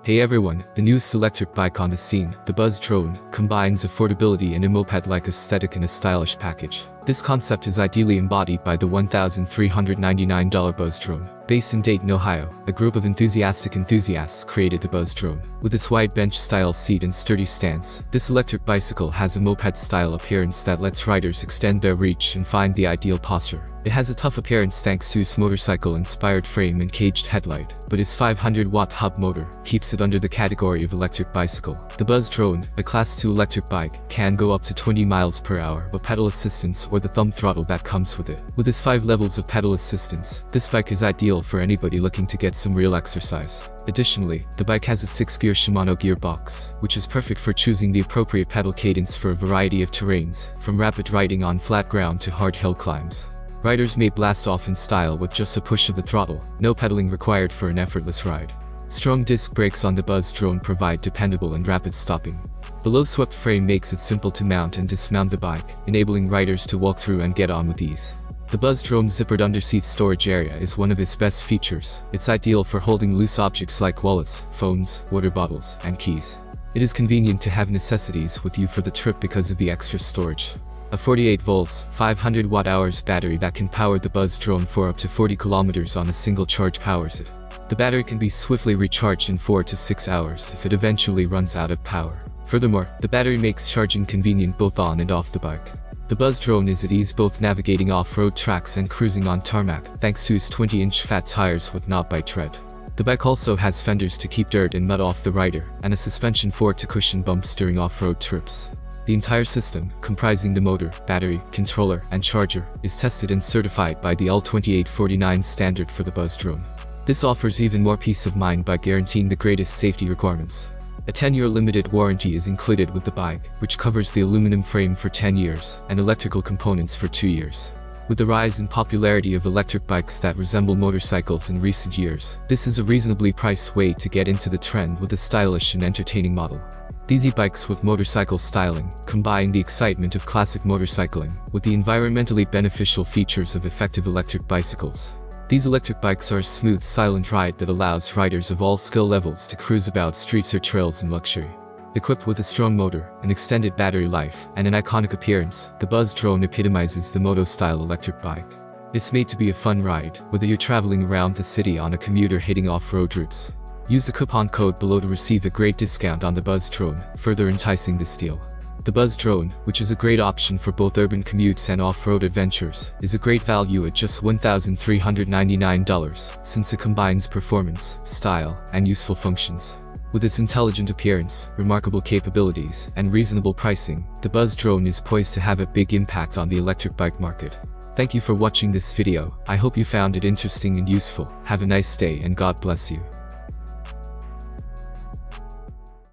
Hey everyone, the newest electric bike on the scene, the Buzz Drone, combines affordability and a moped-like aesthetic in a stylish package. This concept is ideally embodied by the $1,399 Buzz Drone. Based in Dayton, Ohio, a group of enthusiasts created the Buzz Drone. With its wide bench-style seat and sturdy stance, this electric bicycle has a moped-style appearance that lets riders extend their reach and find the ideal posture. It has a tough appearance thanks to its motorcycle-inspired frame and caged headlight, but its 500-watt hub motor keeps it under the category of electric bicycle. The Buzz Drone, a Class 2 electric bike, can go up to 20 miles per hour with pedal assistance or the thumb throttle that comes with it. With its 5 levels of pedal assistance, this bike is ideal for anybody looking to get some real exercise. Additionally, the bike has a 6-gear Shimano gearbox, which is perfect for choosing the appropriate pedal cadence for a variety of terrains, from rapid riding on flat ground to hard hill climbs. Riders may blast off in style with just a push of the throttle, no pedaling required for an effortless ride. Strong disc brakes on the Buzz Drone provide dependable and rapid stopping. The low-swept frame makes it simple to mount and dismount the bike, enabling riders to walk through and get on with ease. The Buzz Drone's zippered underseat storage area is one of its best features. It's ideal for holding loose objects like wallets, phones, water bottles, and keys. It is convenient to have necessities with you for the trip because of the extra storage. A 48 volts, 500 watt-hours battery that can power the Buzz Drone for up to 40 kilometers on a single charge powers it. The battery can be swiftly recharged in 4 to 6 hours if it eventually runs out of power. Furthermore, the battery makes charging convenient both on and off the bike. The Buzz Drone is at ease both navigating off-road tracks and cruising on tarmac, thanks to its 20-inch fat tires with not-bite tread. The bike also has fenders to keep dirt and mud off the rider, and a suspension fork to cushion bumps during off-road trips. The entire system, comprising the motor, battery, controller, and charger, is tested and certified by the L2849 standard for the Buzz Drone. This offers even more peace of mind by guaranteeing the greatest safety requirements. A 10-year limited warranty is included with the bike, which covers the aluminum frame for 10 years, and electrical components for 2 years. With the rise in popularity of electric bikes that resemble motorcycles in recent years, this is a reasonably priced way to get into the trend with a stylish and entertaining model. These e-bikes with motorcycle styling combine the excitement of classic motorcycling with the environmentally beneficial features of effective electric bicycles. These electric bikes are a smooth, silent ride that allows riders of all skill levels to cruise about streets or trails in luxury. Equipped with a strong motor, an extended battery life, and an iconic appearance, the Buzz Drone epitomizes the Moto-style electric bike. It's made to be a fun ride, whether you're traveling around the city on a commute or hitting off-road routes. Use the coupon code below to receive a great discount on the Buzz Drone, further enticing this deal. The Buzz Drone, which is a great option for both urban commutes and off-road adventures, is a great value at just $1,399, since it combines performance, style, and useful functions. With its intelligent appearance, remarkable capabilities, and reasonable pricing, the Buzz Drone is poised to have a big impact on the electric bike market. Thank you for watching this video. I hope you found it interesting and useful. Have a nice day and God bless you.